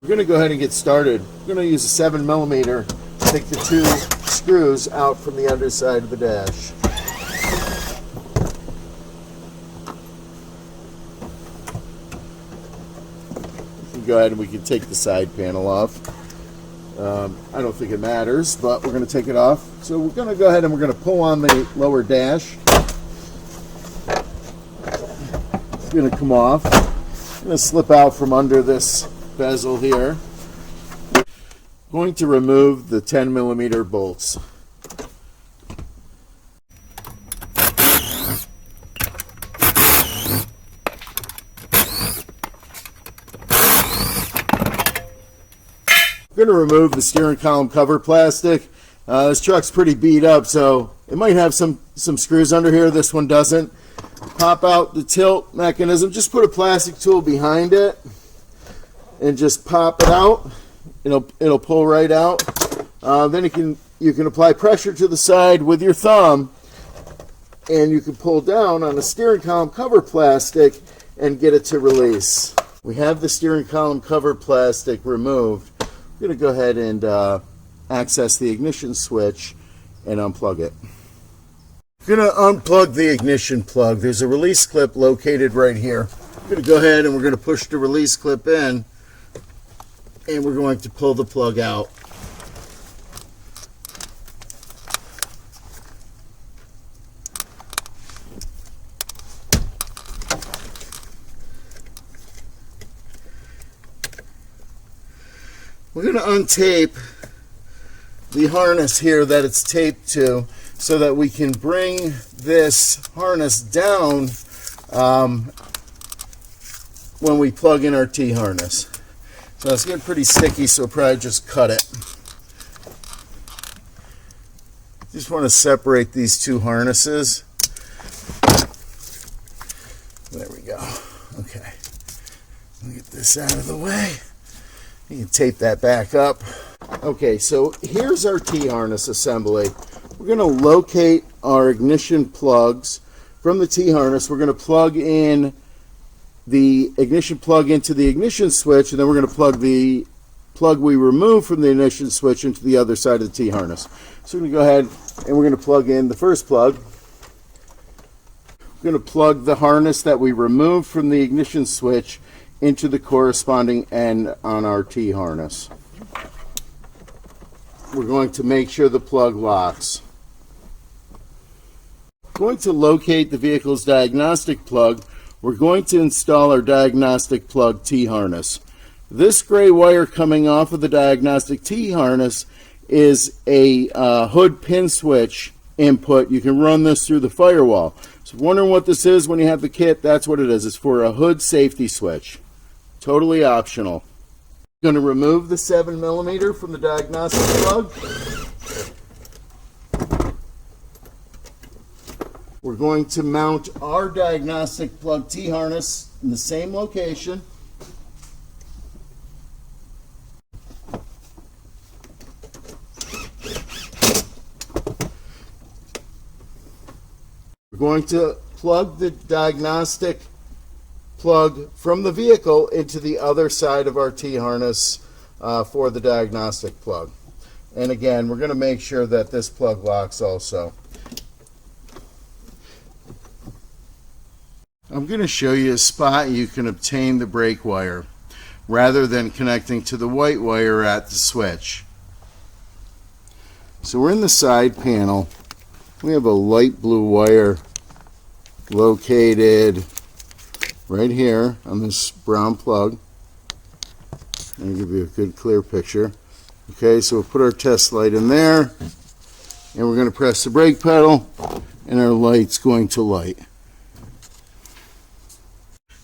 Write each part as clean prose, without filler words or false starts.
We're going to go ahead and get started. We're going to use a 7mm to take the two screws out from the underside of the dash. We can go ahead and we can take the side panel off. I don't think it matters, but we're going to take it off. So we're going to go ahead and we're going to pull on the lower dash. It's going to come off. It's going to slip out from under this bezel here. Going to remove the 10mm bolts. Going to remove the steering column cover plastic. This truck's pretty beat up, so it might have some screws under here. This one doesn't. Pop out the tilt mechanism. Just put a plastic tool behind it and just pop it out. It'll pull right out. Then you can apply pressure to the side with your thumb, and you can pull down on the steering column cover plastic and get it to release. We have the steering column cover plastic removed. I'm going to go ahead and access the ignition switch and unplug it. I'm going to unplug the ignition plug. There's a release clip located right here. I'm going to go ahead and we're going to push the release clip in, and we're going to pull the plug out. We're going to untape the harness here that it's taped to so that we can bring this harness down when we plug in our T-harness. So it's getting pretty sticky, so we'll probably just cut it. Just want to separate these two harnesses. There we go. Okay. Let me get this out of the way. You can tape that back up. Okay, so here's our T-harness assembly. We're going to locate our ignition plugs from the T-harness. We're going to plug in the ignition plug into the ignition switch, and then we're going to plug the plug we removed from the ignition switch into the other side of the T-harness. So we're going to go ahead and we're going to plug in the first plug. We're going to plug the harness that we removed from the ignition switch into the corresponding end on our T-harness. We're going to make sure the plug locks. We're going to locate the vehicle's diagnostic plug. We're going to install our diagnostic plug T-harness. This gray wire coming off of the diagnostic T-harness is a hood pin switch input. You can run this through the firewall. So wondering what this is when you have the kit, that's what it is. It's for a hood safety switch. Totally optional. I'm going to remove the 7mm from the diagnostic plug. We're going to mount our diagnostic plug T-harness in the same location. We're going to plug the diagnostic plug from the vehicle into the other side of our T-harness for the diagnostic plug. And again, we're going to make sure that this plug locks also. I'm going to show you a spot you can obtain the brake wire rather than connecting to the white wire at the switch. So we're in the side panel. We have a light blue wire located right here on this brown plug. I'll give you a good clear picture. Okay, so we'll put our test light in there, and we're going to press the brake pedal, and our light's going to light.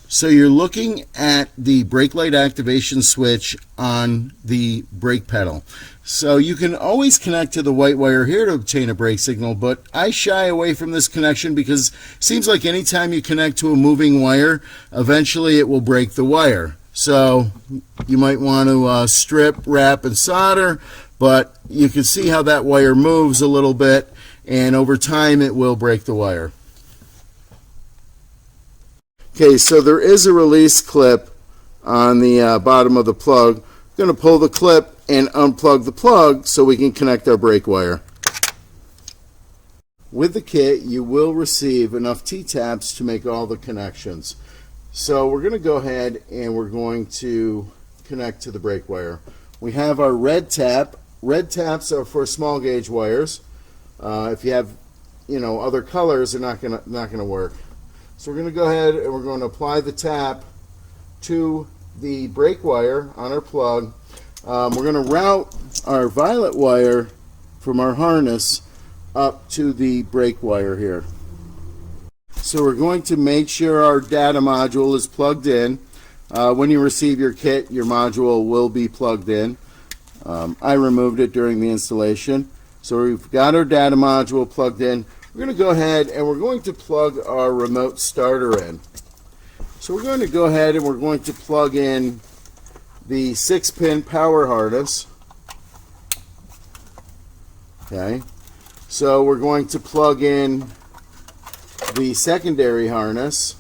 So you're looking at the brake light activation switch on the brake pedal. So you can always connect to the white wire here to obtain a brake signal, but I shy away from this connection because it seems like anytime you connect to a moving wire, eventually it will break the wire. So you might want to strip, wrap, and solder, but you can see how that wire moves a little bit, and over time it will break the wire. Okay, so there is a release clip on the bottom of the plug going to pull the clip and unplug the plug so we can connect our brake wire. With the kit, you will receive enough T-taps to make all the connections. So we're going to go ahead and we're going to connect to the brake wire. We have our red tap. Red taps are for small gauge wires. If you have, other colors, they're not gonna work. So we're going to go ahead and we're going to apply the tap to the brake wire on our plug. We're going to route our violet wire from our harness up to the brake wire here. So we're going to make sure our data module is plugged in. When you receive your kit, your module will be plugged in. I removed it during the installation. So we've got our data module plugged in. We're going to go ahead and we're going to plug our remote starter in. So we're going to go ahead and we're going to plug in the 6-pin power harness. Okay. So we're going to plug in the secondary harness.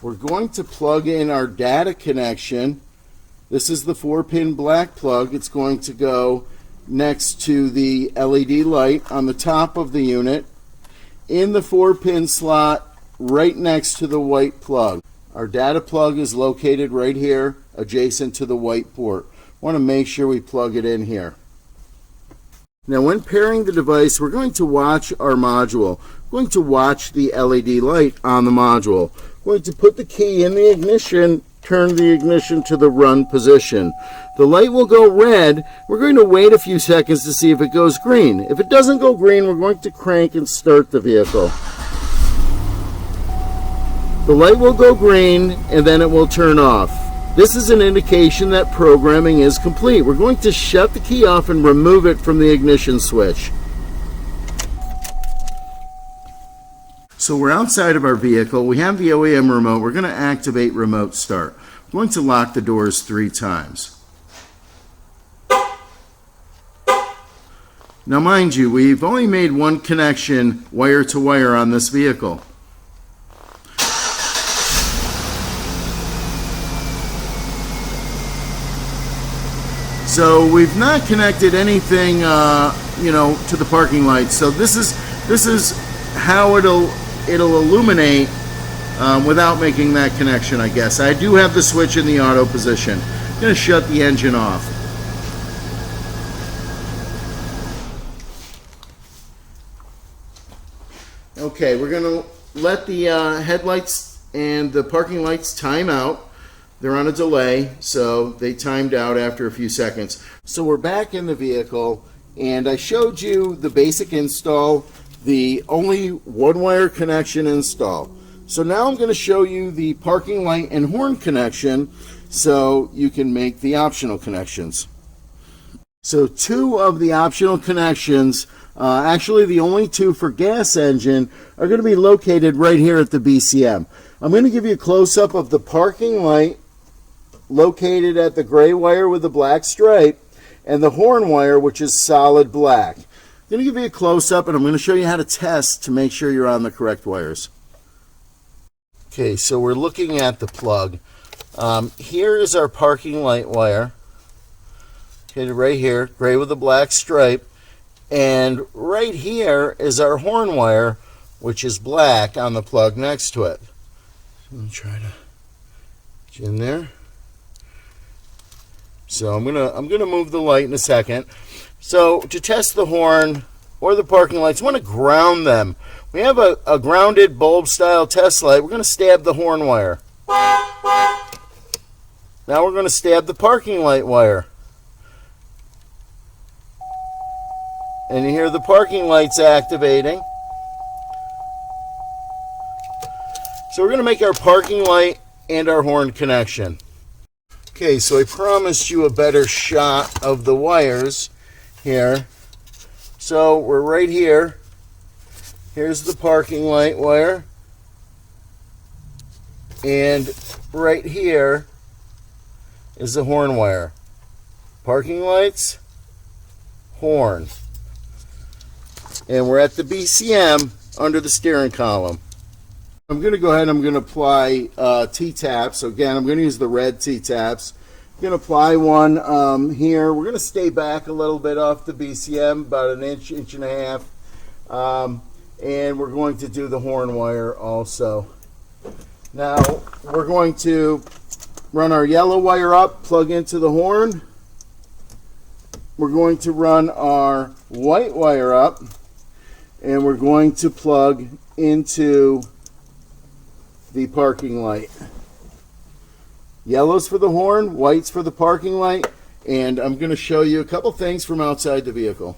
We're going to plug in our data connection. This is the 4-pin black plug. It's going to go next to the LED light on the top of the unit in the 4-pin slot right next to the white plug. Our data plug is located right here adjacent to the white port. Want to make sure we plug it in here. Now when pairing the device, we're going to watch our module. We're going to watch the LED light on the module. We're going to put the key in the ignition, turn the ignition to the run position. The light will go red. We're going to wait a few seconds to see if it goes green. If it doesn't go green, we're going to crank and start the vehicle. The light will go green and then it will turn off. This is an indication that programming is complete. We're going to shut the key off and remove it from the ignition switch. So we're outside of our vehicle. We have the OEM remote. We're going to activate remote start. We're going to lock the doors 3 times. Now mind you, we've only made one connection wire to wire on this vehicle. So we've not connected anything, to the parking lights. So this is how it'll illuminate without making that connection, I guess. I do have the switch in the auto position. I'm going to shut the engine off. Okay, we're going to let the headlights and the parking lights time out. They're on a delay, so they timed out after a few seconds. So we're back in the vehicle, and I showed you the basic install, the only one-wire connection install. So now I'm going to show you the parking light and horn connection so you can make the optional connections. So 2 of the optional connections, actually the only 2 for gas engine, are going to be located right here at the BCM. I'm going to give you a close-up of the parking light located at the gray wire with the black stripe and the horn wire, which is solid black. I'm going to give you a close-up and I'm going to show you how to test to make sure you're on the correct wires. Okay, so we're looking at the plug. Here is our parking light wire. Okay, right here, gray with the black stripe. And right here is our horn wire, which is black on the plug next to it. Let me try to get in there. So I'm gonna move the light in a second. So to test the horn or the parking lights, I want to ground them. We have a grounded bulb style test light. We're going to stab the horn wire. Now we're going to stab the parking light wire. And you hear the parking lights activating. So we're going to make our parking light and our horn connection. Okay, so I promised you a better shot of the wires here. So we're right here. Here's the parking light wire. And right here is the horn wire. Parking lights, horn. And we're at the BCM under the steering column. I'm going to go ahead and I'm going to apply T-taps. So again, I'm going to use the red T-taps. I'm going to apply one here. We're going to stay back a little bit off the BCM, about an inch, inch and a half. And we're going to do the horn wire also. Now, we're going to run our yellow wire up, plug into the horn. We're going to run our white wire up, and we're going to plug into the parking light. Yellow's for the horn, white's for the parking light, and I'm going to show you a couple things from outside the vehicle.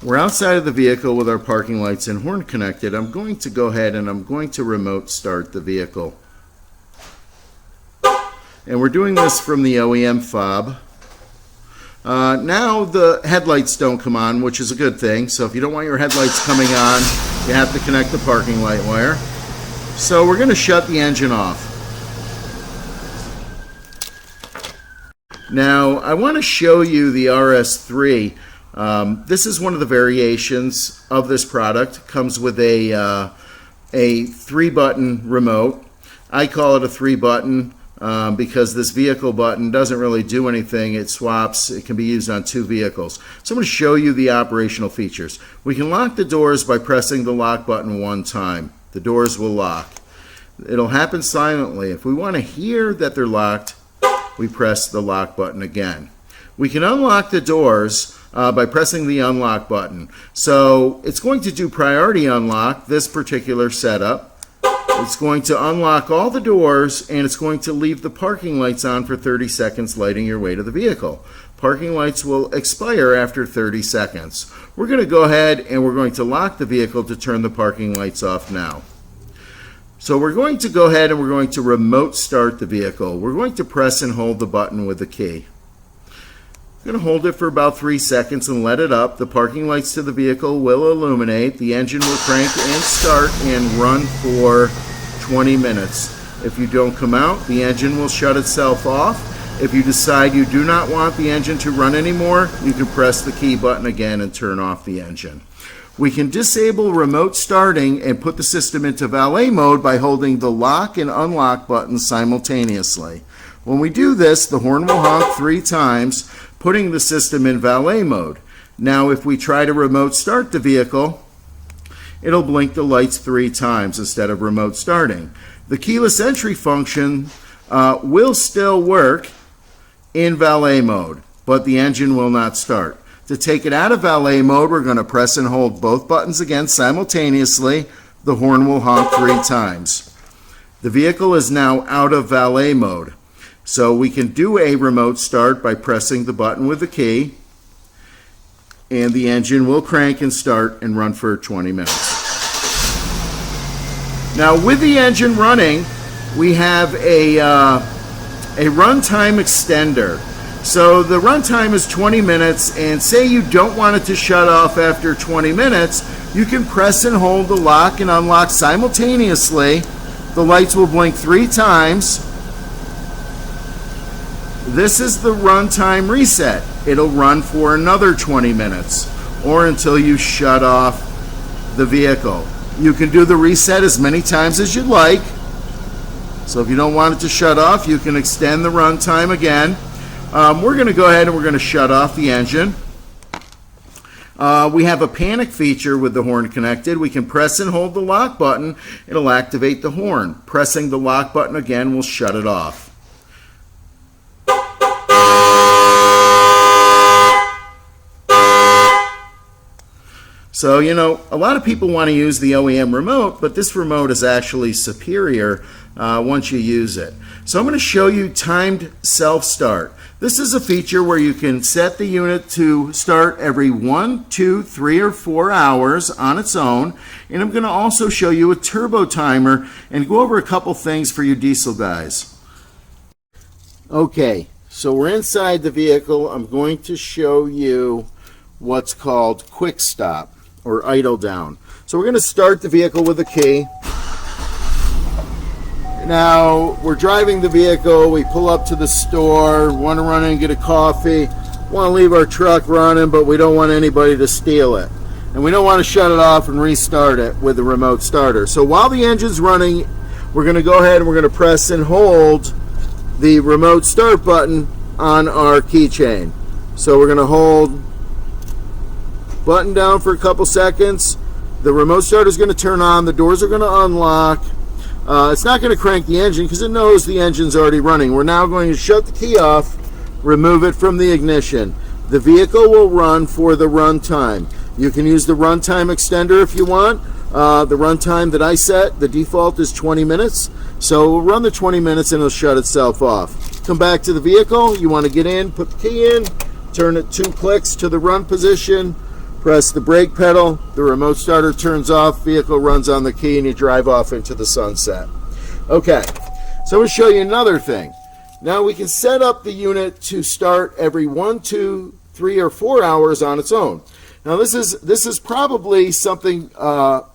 We're outside of the vehicle with our parking lights and horn connected. I'm going to go ahead and I'm going to remote start the vehicle. And we're doing this from the OEM fob. Now the headlights don't come on, which is a good thing. So if you don't want your headlights coming on, you have to connect the parking light wire. So we're going to shut the engine off. Now I want to show you the RS3. This is one of the variations of this product. Comes with a 3-button remote. I call it a 3-button because this vehicle button doesn't really do anything. It swaps. It can be used on 2 vehicles. So I'm going to show you the operational features. We can lock the doors by pressing the lock button one time. The doors will lock. It'll happen silently. If we want to hear that they're locked, we press the lock button again. We can unlock the doors by pressing the unlock button. So it's going to do priority unlock, this particular setup. It's going to unlock all the doors, and it's going to leave the parking lights on for 30 seconds, lighting your way to the vehicle. Parking lights will expire after 30 seconds. We're going to go ahead and we're going to lock the vehicle to turn the parking lights off now. So we're going to go ahead and we're going to remote start the vehicle. We're going to press and hold the button with the key. I'm going to hold it for about 3 seconds and let it up. The parking lights to the vehicle will illuminate. The engine will crank and start and run for 20 minutes. If you don't come out, the engine will shut itself off. If you decide you do not want the engine to run anymore, you can press the key button again and turn off the engine. We can disable remote starting and put the system into valet mode by holding the lock and unlock buttons simultaneously. When we do this, the horn will honk 3 times, putting the system in valet mode. Now if we try to remote start the vehicle, it'll blink the lights 3 times instead of remote starting. The keyless entry function will still work in valet mode, but the engine will not start. To take it out of valet mode, we're going to press and hold both buttons again simultaneously. The horn will honk 3 times. The vehicle is now out of valet mode. So we can do a remote start by pressing the button with the key, and the engine will crank and start and run for 20 minutes. Now with the engine running, we have a runtime extender. So the runtime is 20 minutes, and say you don't want it to shut off after 20 minutes, you can press and hold the lock and unlock simultaneously. The lights will blink 3 times. This is the runtime reset. It'll run for another 20 minutes or until you shut off the vehicle. You can do the reset as many times as you'd like. So if you don't want it to shut off, you can extend the runtime again. We're going to go ahead and we're going to shut off the engine. We have a panic feature with the horn connected. We can press and hold the lock button. It'll activate the horn. Pressing the lock button again will shut it off. So, you know, a lot of people want to use the OEM remote, but this remote is actually superior once you use it. So I'm going to show you timed self-start. This is a feature where you can set the unit to start every 1, 2, 3, or 4 hours on its own. And I'm going to also show you a turbo timer and go over a couple things for you diesel guys. Okay, so we're inside the vehicle. I'm going to show you what's called quick stop or idle down. So we're going to start the vehicle with a key. Now we're driving the vehicle, we pull up to the store, want to run in and get a coffee, want to leave our truck running, but we don't want anybody to steal it. and we don't want to shut it off and restart it with the remote starter. So while the engine's running, we're going to go ahead and we're going to press and hold the remote start button on our keychain. So we're going to hold button down for a couple seconds. The remote starter is going to turn on. The doors are going to unlock. It's not going to crank the engine because it knows the engine's already running. We're now going to shut the key off, remove it from the ignition. The vehicle will run for the runtime. You can use the runtime extender if you want. The runtime that I set, the default is 20 minutes. So we'll run the 20 minutes and it'll shut itself off. Come back to the vehicle. You want to get in, put the key in, turn it 2 clicks to the run position, press the brake pedal, the remote starter turns off, vehicle runs on the key, and you drive off into the sunset. Okay, so I'm going to show you another thing. Now we can set up the unit to start every 1, 2, 3, or 4 hours on its own. Now this is probably something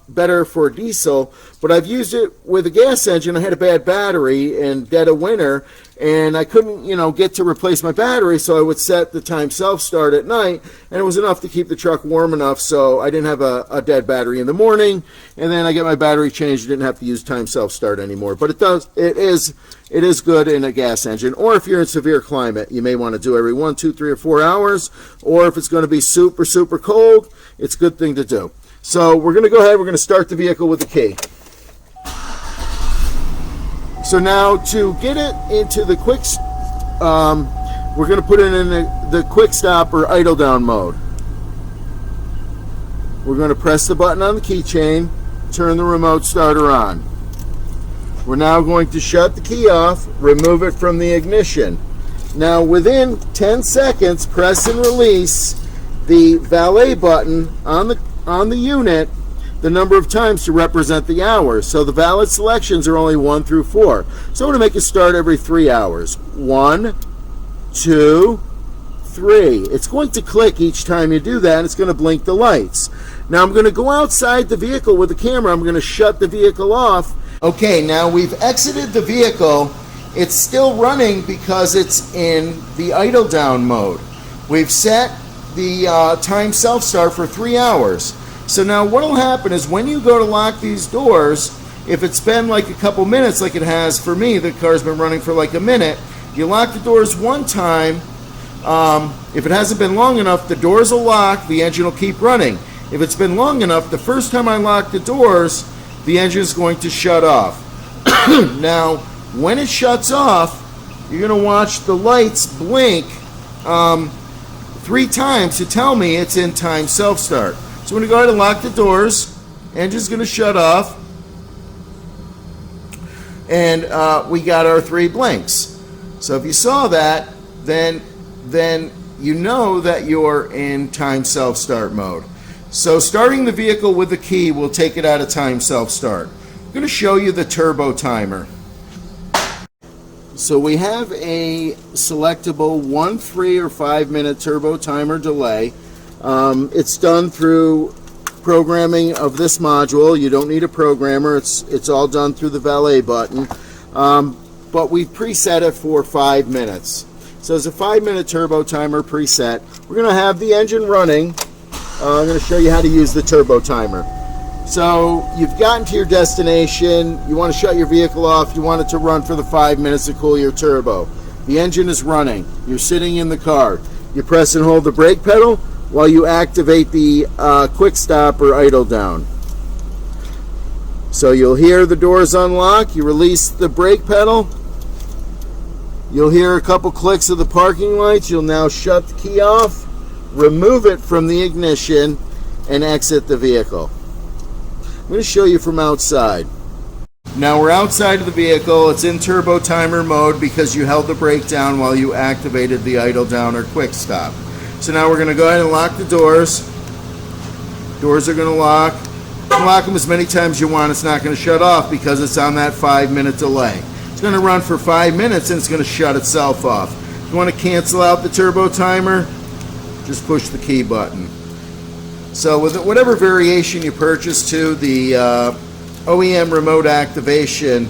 better for diesel, but I've used it with a gas engine. I had a bad battery in dead of winter, and I couldn't, get to replace my battery, so I would set the time self-start at night, and it was enough to keep the truck warm enough so I didn't have a dead battery in the morning, and then I get my battery changed, didn't have to use time self-start anymore. But it is good in a gas engine, or if you're in severe climate, you may want to do every 1, 2, 3, or 4 hours, or if it's going to be super, super cold, it's a good thing to do. So we're going to go ahead, we're going to start the vehicle with the key. So now to get it into the we're going to put it in the quick stop or idle down mode. We're going to press the button on the keychain, turn the remote starter on. We're now going to shut the key off, remove it from the ignition. Now within 10 seconds, press and release the Valet button on the unit the number of times to represent the hours. So the valid selections are only 1 through 4. So I'm going to make it start every 3 hours. 1, 2, 3. It's going to click each time you do that, and it's going to blink the lights. Now I'm going to go outside the vehicle with the camera. I'm going to shut the vehicle off. Okay, now we've exited the vehicle. It's still running because it's in the idle down mode. We've set the time self-start for 3 hours. So now what will happen is when you go to lock these doors, if it's been like a couple minutes like it has for me, the car's been running for like a minute, you lock the doors one time. If it hasn't been long enough, the doors will lock, the engine will keep running. If it's been long enough, the first time I lock the doors, the engine is going to shut off. Now, when it shuts off, you're going to watch the lights blink 3 times to tell me it's in time self-start. So we're going to go ahead and lock the doors. Engine's going to shut off. And we got our 3 blinks. So if you saw that, then you know that you're in time self-start mode. So starting the vehicle with the key will take it out of time self-start. I'm going to show you the turbo timer. So we have a selectable 1, 3, or 5 minute turbo timer delay. It's done through programming of this module. You don't need a programmer. It's all done through the Valet button. But we preset it for 5 minutes. So there's a 5-minute turbo timer preset. We're going to have the engine running. I'm going to show you how to use the turbo timer. So you've gotten to your destination. You want to shut your vehicle off. You want it to run for the 5 minutes to cool your turbo. The engine is running. You're sitting in the car. You press and hold the brake pedal while you activate the quick stop or idle down. So you'll hear the doors unlock. You release the brake pedal. You'll hear a couple clicks of the parking lights. You'll now shut the key off, remove it from the ignition, and exit the vehicle. I'm going to show you from outside. Now we're outside of the vehicle. It's in turbo timer mode because you held the brake down while you activated the idle down or quick stop. So now we're going to go ahead and lock the doors. Doors are going to lock. You can lock them as many times as you want. It's not going to shut off because it's on that 5-minute delay. It's going to run for 5 minutes and it's going to shut itself off. If you want to cancel out the turbo timer, just push the key button. So with whatever variation you purchase to, the OEM remote activation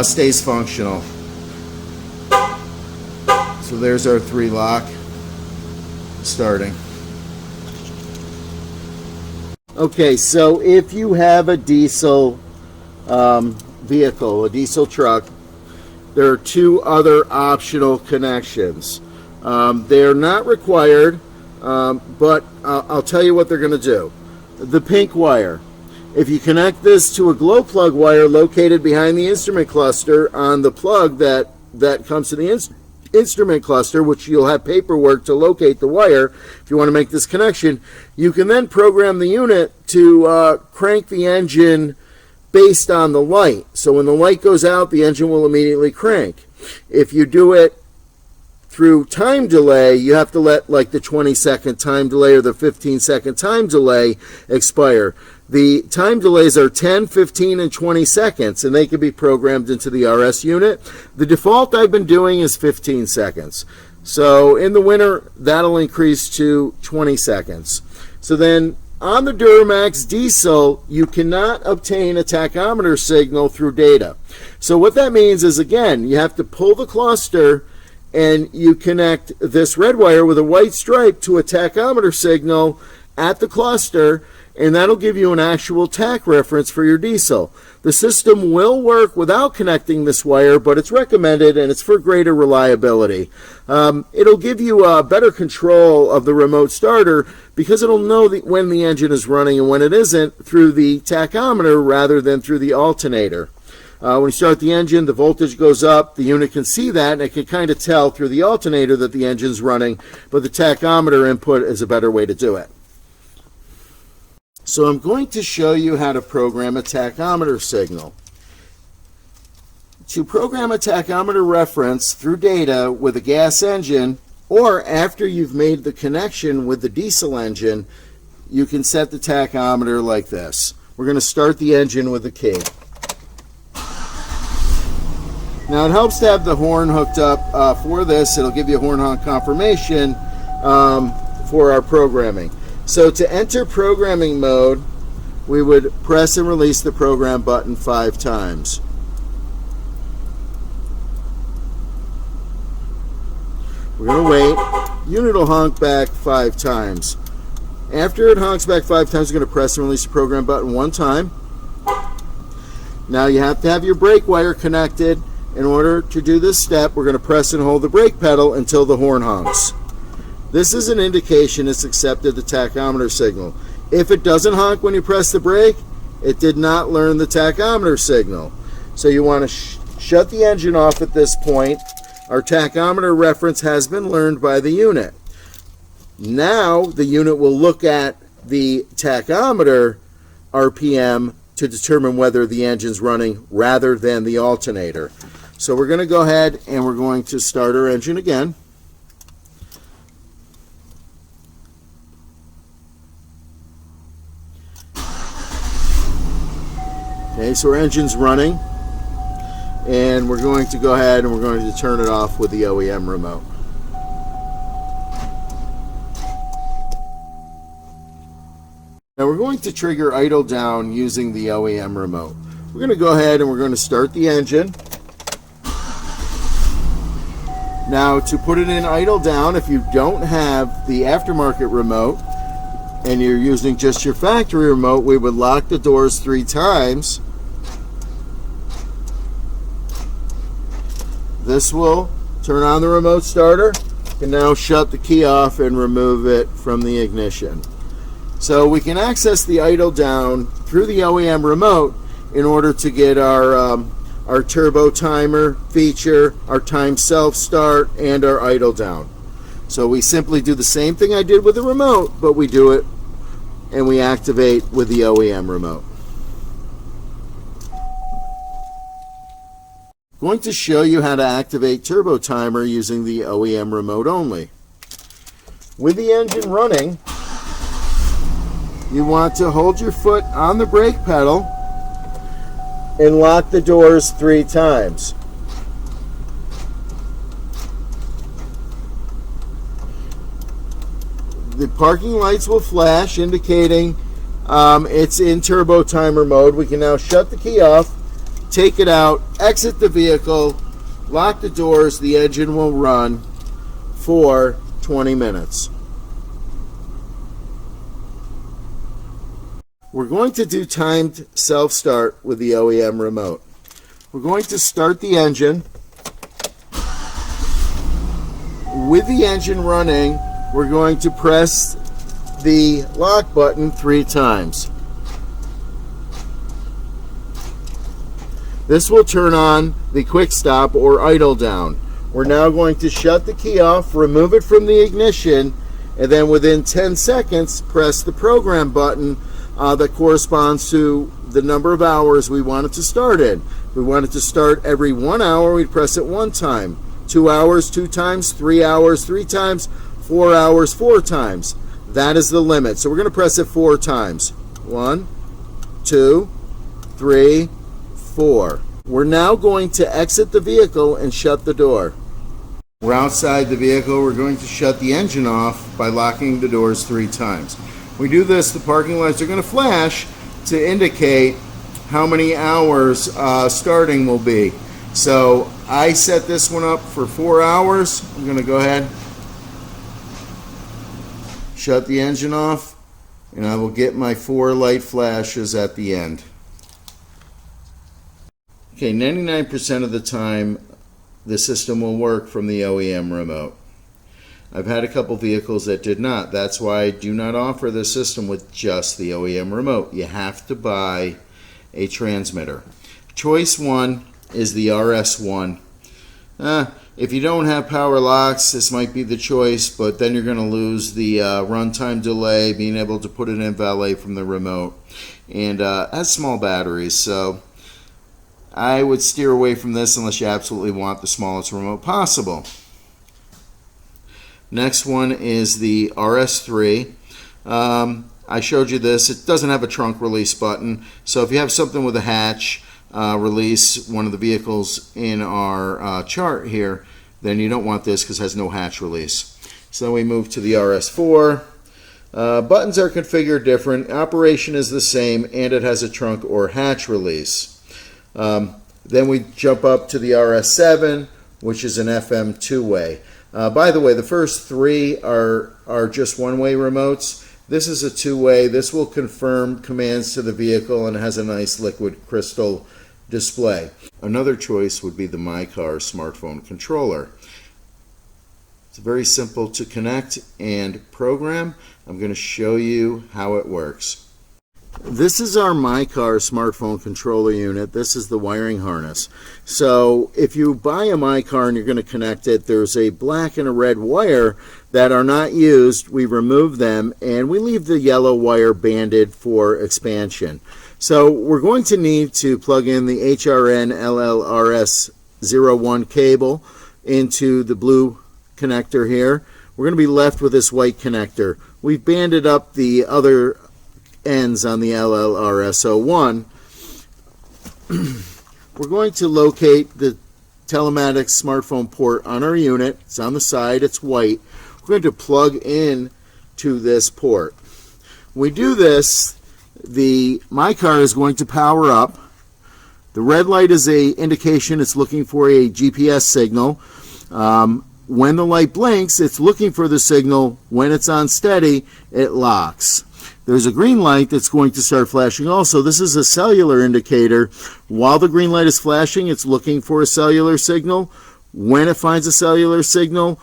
stays functional. So there's our 3 lock starting. Okay, so if you have a diesel vehicle, a diesel truck, there are two other optional connections. They're not required, but I'll tell you what they're going to do. The pink wire. If you connect this to a glow plug wire located behind the instrument cluster on the plug that comes to the instrument cluster, which you'll have paperwork to locate the wire if you want to make this connection, you can then program the unit to crank the engine based on the light. So when the light goes out, the engine will immediately crank. If you do it through time delay, you have to let like the 20-second time delay or the 15-second time delay expire. The time delays are 10, 15, and 20 seconds, and they can be programmed into the RS unit. The default I've been doing is 15 seconds. So in the winter, that'll increase to 20 seconds. So then on the Duramax diesel, you cannot obtain a tachometer signal through data. So what that means is, again, you have to pull the cluster and you connect this red wire with a white stripe to a tachometer signal at the cluster, and that'll give you an actual tach reference for your diesel. The system will work without connecting this wire, but it's recommended and it's for greater reliability. It'll give you better control of the remote starter because it'll know when the engine is running and when it isn't through the tachometer rather than through the alternator. When you start the engine, the voltage goes up. The unit can see that, and it can kind of tell through the alternator that the engine's running, but the tachometer input is a better way to do it. So I'm going to show you how to program a tachometer signal. To program a tachometer reference through data with a gas engine, or after you've made the connection with the diesel engine, you can set the tachometer like this. We're going to start the engine with the key. Now it helps to have the horn hooked up for this. It'll give you a horn honk confirmation for our programming. So to enter programming mode, we would press and release the program button 5 times. We're going to wait. Unit will honk back 5 times. After it honks back 5 times, we're going to press and release the program button 1 time. Now you have to have your brake wire connected. In order to do this step, we're going to press and hold the brake pedal until the horn honks. This is an indication it's accepted the tachometer signal. If it doesn't honk when you press the brake, it did not learn the tachometer signal. So you want to shut the engine off at this point. Our tachometer reference has been learned by the unit. Now the unit will look at the tachometer RPM to determine whether the engine's running rather than the alternator. So we're going to go ahead and we're going to start our engine again. Okay, so our engine's running, and we're going to go ahead and we're going to turn it off with the OEM remote. Now we're going to trigger idle down using the OEM remote. We're going to go ahead and we're going to start the engine. Now to put it in idle down, if you don't have the aftermarket remote and you're using just your factory remote, we would lock the doors 3 times. This will turn on the remote starter. You can now shut the key off and remove it from the ignition. So we can access the idle down through the OEM remote in order to get our turbo timer feature, our time self start, and our idle down. So we simply do the same thing I did with the remote, but we do it and we activate with the OEM remote. I'm going to show you how to activate turbo timer using the OEM remote only. With the engine running, you want to hold your foot on the brake pedal and lock the doors 3 times. The parking lights will flash indicating it's in turbo timer mode. We can now shut the key off, take it out, exit the vehicle, lock the doors. The engine will run for 20 minutes. We're going to do timed self-start with the OEM remote. We're going to start the engine. With the engine running, we're going to press the lock button 3 times. This will turn on the quick stop or idle down. We're now going to shut the key off, remove it from the ignition, and then within 10 seconds, press the program button that corresponds to the number of hours we want it to start in. If we want it to start every 1 hour, we'd press it 1 time. 2 hours 2 times, 3 hours 3 times, 4 hours 4 times. That is the limit. So we're going to press it 4 times. 1, 2, 3, 4. We're now going to exit the vehicle and shut the door. We're outside the vehicle. We're going to shut the engine off by locking the doors 3 times. We do this, the parking lights are going to flash to indicate how many hours starting will be. So I set this one up for 4 hours. I'm going to go ahead, shut the engine off, and I will get my 4 light flashes at the end. Okay, 99% of the time the system will work from the OEM remote. I've had a couple vehicles that did not. That's why I do not offer the system with just the OEM remote. You have to buy a transmitter. Choice 1 is the RS1. If you don't have power locks, this might be the choice, but then you're going to lose the runtime delay, being able to put it in Valet from the remote, and has small batteries, so I would steer away from this unless you absolutely want the smallest remote possible. Next one is the RS3. I showed you this. It doesn't have a trunk release button, so if you have something with a hatch release, one of the vehicles in our chart here, then you don't want this because it has no hatch release. So then we move to the RS4. Buttons are configured different. Operation is the same, and it has a trunk or hatch release. Then we jump up to the RS7, which is an FM two-way. By the way, the first 3 are just one-way remotes. This is a two-way. This will confirm commands to the vehicle and has a nice liquid crystal display. Another choice would be the MYCAR smartphone controller. It's very simple to connect and program. I'm going to show you how it works. This is our MYCAR smartphone controller unit. This is the wiring harness. So if you buy a MYCAR and you're going to connect it, there's a black and a red wire that are not used. We remove them and we leave the yellow wire banded for expansion. So we're going to need to plug in the HRN LLRS01 cable into the blue connector here. We're going to be left with this white connector. We've banded up the other ends on the LLRS01. We're going to locate the telematic smartphone port on our unit. It's on the side, it's white. We're going to plug in to this port. When we do this, the MYCAR is going to power up. The red light is an indication it's looking for a GPS signal. When the light blinks, it's looking for the signal. When it's on steady, it locks. There's a green light that's going to start flashing also. This is a cellular indicator. While the green light is flashing, it's looking for a cellular signal. When it finds a cellular signal,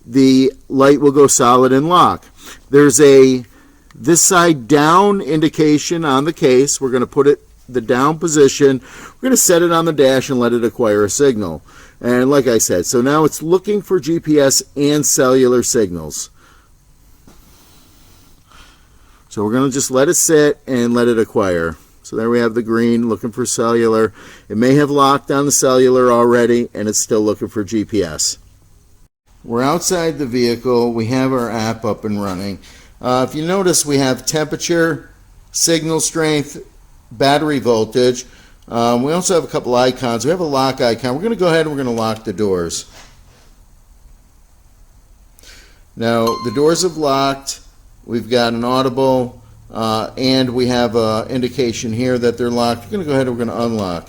the light will go solid and lock. There's a this side down indication on the case. We're going to put it the down position. We're going to set it on the dash and let it acquire a signal. And like I said, so now it's looking for GPS and cellular signals. So we're going to just let it sit and let it acquire. So there we have the green looking for cellular. It may have locked on the cellular already and it's still looking for GPS. We're outside the vehicle. We have our app up and running. If you notice, we have temperature, signal strength, battery voltage. We also have a couple icons. We have a lock icon. We're going to go ahead and we're going to lock the doors. Now the doors have locked. We've got an audible and we have an indication here that they're locked. We're going to go ahead and we're going to unlock.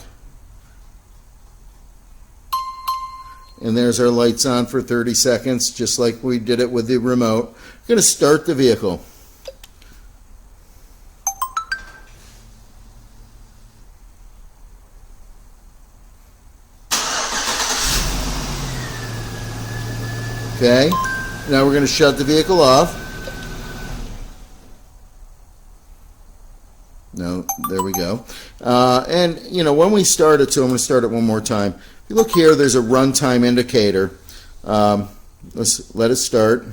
And there's our lights on for 30 seconds, just like we did it with the remote. We're going to start the vehicle. Okay, now we're going to shut the vehicle off. No, there we go. And you know, when we start it, so I'm going to start it one more time. If you look here, there's a runtime indicator. Let's let it start.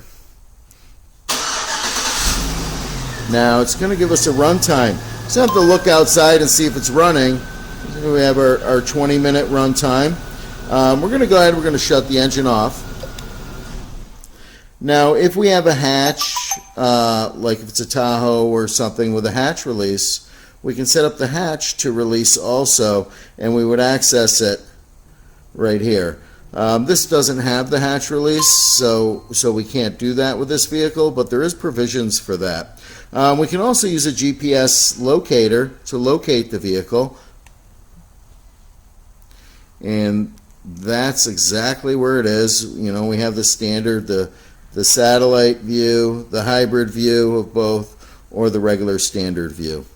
Now it's going to give us a runtime. So I have to look outside and see if it's running. We have our 20-minute runtime. We're going to go ahead and we're going to shut the engine off. Now, if we have a hatch, like if it's a Tahoe or something with a hatch release, we can set up the hatch to release also, and we would access it right here. This doesn't have the hatch release, so we can't do that with this vehicle, but there is provisions for that. We can also use a GPS locator to locate the vehicle, and that's exactly where it is. You know, we have the standard, the satellite view, the hybrid view of both, or the regular standard view.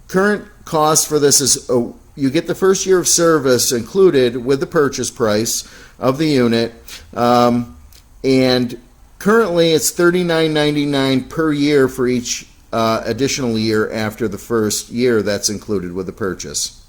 Current cost for this is, you get the first year of service included with the purchase price of the unit, and currently it's $39.99 per year for each additional year after the first year that's included with the purchase.